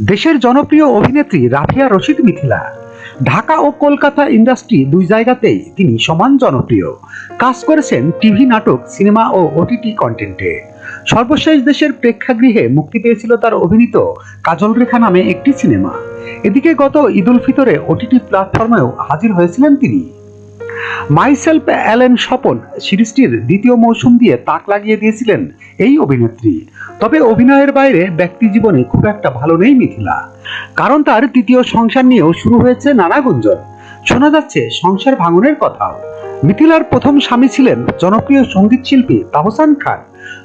দেশের জনপ্রিয় অভিনেত্রী রাফিয়া রশিদ মিথিলা। ঢাকা ও কলকাতা ইন্ডাস্ট্রি দুই জায়গাতেই তিনি সমান জনপ্রিয়। কাজ করেছেন টিভি, নাটক, সিনেমা ও ওটিটি কন্টেন্টে। সর্বশেষ দেশের প্রেক্ষাগৃহে মুক্তি পেয়েছিল তার অভিনীত কাজল রেখা নামে একটি সিনেমা। এদিকে গত ঈদ উল ফিতরে ওটিটি প্ল্যাটফর্মেও হাজির হয়েছিলেন তিনি। মাইসেলফ অ্যালেন স্বপন সিরিজটির দ্বিতীয় মৌসুম দিয়ে তাক লাগিয়ে দিয়েছিলেন এই অভিনেত্রী। তবে অভিনয়ের বাইরে ব্যক্তি জীবনে খুব একটা ভালো নেই মিথিলা। কারণ তার তৃতীয় সংসার নিয়েও শুরু হয়েছে নানা গুঞ্জন। শোনা যাচ্ছে সংসার ভাঙনের কথাও। মিথিলার প্রথম স্বামী ছিলেন জনপ্রিয় সঙ্গীত শিল্পী তাহসান খান।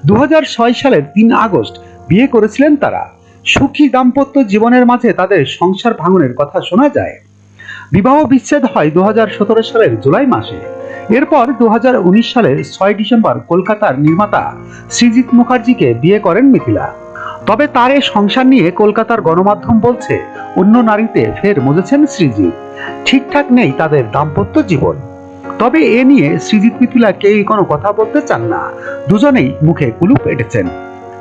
2006 সালের 3 আগস্ট বিয়ে করেছিলেন তারা। সুখী দাম্পত্য জীবনের মাঝে তাদের সংসার ভাঙনের কথা শোনা যায়। বিবাহ বিচ্ছেদ হয় 2017 সালের জুলাই মাসে। এরপর 2019 সালের 6 ডিসেম্বর কলকাতার নির্মাতা সৃজিত মুখার্জিকে বিয়ে করেন মিথিলা। তবে তার এই সংসার নিয়ে কলকাতার গণমাধ্যম বলছে অন্য নারীতে ফের মজেছেন সৃজিত। ঠিকঠাক নেই তাদের দাম্পত্য জীবন। তবে এ নিয়ে সৃজিত মিথিলা কেউই কোনো কথা বলতে চান না। দুজনেই মুখে কুলুপ এঁটেছেন।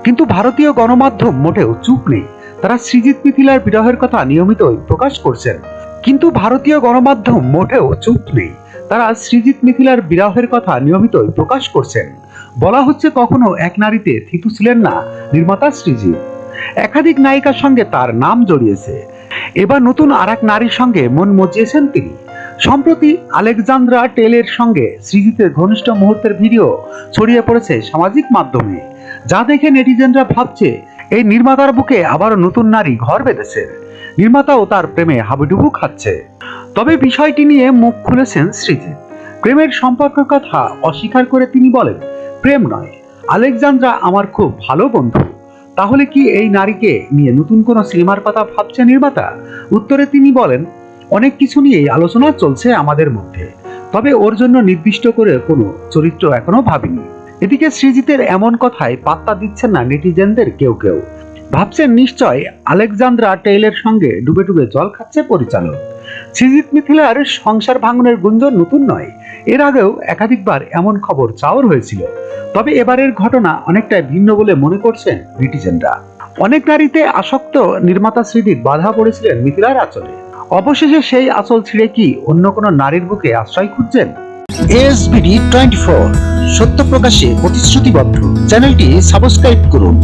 কিন্তু ভারতীয় গণমাধ্যম মোটেও চুপ নেই। তারা সৃজিত মিথিলার বিরহের কথা নিয়মিতই প্রকাশ করছেন। কিন্তু ভারতীয় গণমাধ্যম মোটেও চুপ নেই। তারা সৃজিত মিথিলার বিরহের কথা নিয়মিতই প্রকাশ করছেন। বলা হচ্ছে কখনো এক নারীতে থিতু ছিলেন না নির্মাতা সৃজিত। একাধিক নায়িকার সঙ্গে তার নাম জড়িয়েছে। এবার নতুন আরেক নারীর সঙ্গে মন মজিয়েছেন তিনি। সম্প্রতি আলেকজান্দ্রা টেলের সঙ্গে সৃজিতের ঘনিষ্ঠ মুহূর্তের ভিডিও ছড়িয়ে পড়েছে সামাজিক মাধ্যমে, যা দেখে নেটিজেনরা ভাবছে এই নির্মাতার বুকে আবারও নতুন নারী ঘর বেঁধেছে। নির্মাতাও তার প্রেমে হাবুডুবু খাচ্ছে। তবে বিষয়টি নিয়ে মুখ খুলেছেন সৃজিত। প্রেমের সম্পর্কের কথা অস্বীকার করে তিনি বলেন, প্রেম নয়, আলেকজান্দ্রা আমার খুব ভালো বন্ধু। তাহলে কি এই নারীকে নিয়ে নতুন কোনো সিনেমার কথা ভাবছে নির্মাতা? উত্তরে তিনি বলেন, অনেক কিছু নিয়েই আলোচনা চলছে আমাদের মধ্যে, তবে ওর জন্য নির্দিষ্ট করে কোনো চরিত্র এখনো ভাবিনি। এদিকে সৃজিতের এমন কথায় পাত্তা দিচ্ছেন না নেটিজেনদের কেউ কেউ। ভাবছেন নিশ্চয় আলেকজান্দ্রা টেইলের সঙ্গে ডুবে ডুবে জল খাচ্ছে পরিচালক। সৃজিত মিথিলার সংসার ভাঙনের গুঞ্জন নতুন নয়। এর আগেও একাধিকবার এমন খবর চাওর হয়েছিল। তবে এবারের ঘটনা অনেকটাই ভিন্ন বলে মনে করছেন নেটিজেনরা। অনেক নারীতে আসক্ত নির্মাতা সৃজিত বাধা পড়েছিলেন মিথিলার আঁচলে। অবশেষে সেই আঁচল ছিঁড়ে কি অন্য কোনো নারীর বুকে আশ্রয় খুঁজছেন? ASBD 24 সত্য প্রকাশে প্রতিশ্রুতিবদ্ধ। চ্যানেলটি সাবস্ক্রাইব করুন।